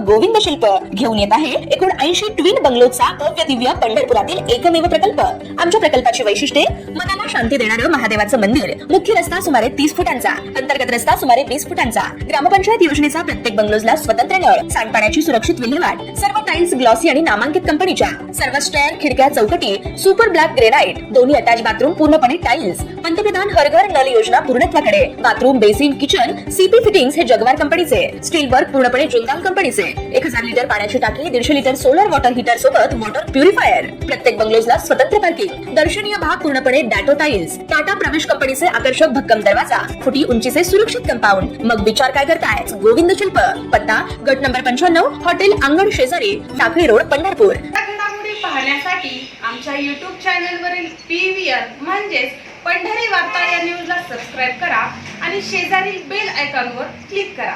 गोविंद शिल्प घेऊन येत आहे एकूण 80 ट्विन बंगलोचा भव्य दिव्य पंढरपुरातील एकमेव प्रकल्प। आमच्या प्रकल्पाची वैशिष्ट्ये मनाला शांती देणारं महादेवाचं मंदिर, मुख्य रस्ता सुमारे 30 फुटांचा, अंतर्गत रस्ता सुमारे 20 फुटांचा, ग्रामपंचायत योजनेचा प्रत्येक बंगलोजला स्वतंत्र नळ, सांडपाण्याची सुरक्षित विल्हेवाट, सर्व टाइल्स ग्लॉसी आणि नामांकित कंपनीच्या, सर्व स्टेअर, खिडक्या, चौकटी सुपर ब्लॅक ग्रेनाइट, दोन्ही अटॅच बाथरूम पूर्णपणे टाइल्स, पंतप्रधान हर घर नल योजना पूर्णत्वाकडे, bathroom, basin, kitchen CP fittings हे जगवार कंपनीचे, स्टील वर्क पूर्णपणे जिंदाल कंपनीचे, 1000 लिटर पाण्याची टाकी, 150 लिटर सोलर वॉटर हीटर सोबत वॉटर प्युरिफायर, प्रत्येक बंगलोजला स्वतंतत्र पार्किंग, दर्शनीय भाग पूर्णपणे डॅटो टाइल्स, टाटा प्रवेश कंपनीचे आकर्षक भक्कम दरवाजा, फुटी उंचीचे सुरक्षित कंपाऊंड। मग विचार काय करताय? गोविंद शिल्प, पत्ता गट नंबर 95, हॉटेल अंगण शेजारी, टाकळी रोड, पंढरपूर। घडामोडी पाहण्यासाठी आमच्या YouTube चॅनलवरील PVR म्हणजेच पंढरी वार्ता या न्यूजला सबस्क्राइब करा आणि शेजारील बेल आयकॉनवर क्लिक करा।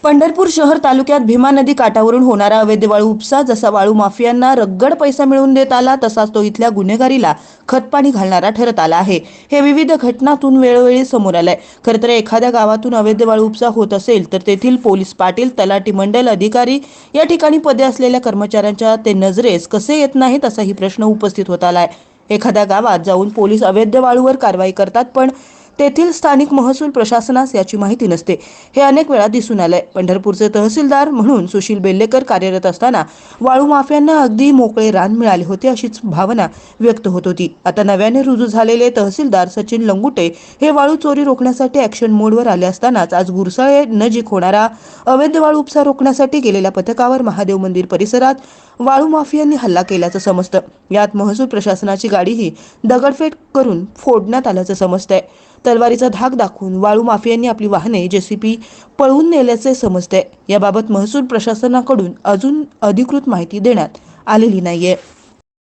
पंढरपूर शहर तालुक्यात भीमा नदी काठावरून होणारा अवैध वाळू उपसा जसा वाळू माफियांना रगड पैसा मिळवून देत आला, तसाच तो इथल्या गुन्हेगारीला खतपाणी घालणारा ठरत आला आहे। हे विविध घटनांतून वेळोवेळी समोर आलंय। खरं तर एखाद्या गावातून अवैध वाळू उपसा होत असेल तर तेथील पोलीस पाटील, तलाठी मंडल अधिकारी या ठिकाणी पदे असलेल्या कर्मचाऱ्यांच्या ते नजरेस कसे येत नाहीत असाही प्रश्न उपस्थित होत आलाय। एखाद्या गावात जाऊन पोलीस अवैध वाळूवर कारवाई करतात, पण तेथील स्थानिक महसूल प्रशासनास याची माहिती नसते। हे अनेक वेळा दिसून आलंय। पंढरपूरचे तहसीलदार म्हणून सुशील बेल्लेकर कार्यरत असताना वाळू माफियांना अगदी मोकळे रान मिळाले होते अशीच भावना व्यक्त होत होती। आता नव्याने रुजू झालेले तहसीलदार सचिन लंगुटे हे वाळू चोरी रोखण्यासाठी ऍक्शन मोडवर आले असतानाच आज गुरसाळे नजीक होणारा अवैध वाळू उपसा रोखण्यासाठी गेलेल्या पथकावर महादेव मंदिर परिसरात वाळू माफियांनी हल्ला केल्याचं समजतं। यात महसूल प्रशासनाची गाडीही दगडफेक करून फोडण्यात आल्याचं समजतंय। तलवारीचा धाक दाखवून वाळू माफियांनी आपली वाहने जेसीबी पळवून नेल्याचे समजतंय। याबाबत महसूल प्रशासनाकडून अजून अधिकृत माहिती देण्यात आलेली नाहीये।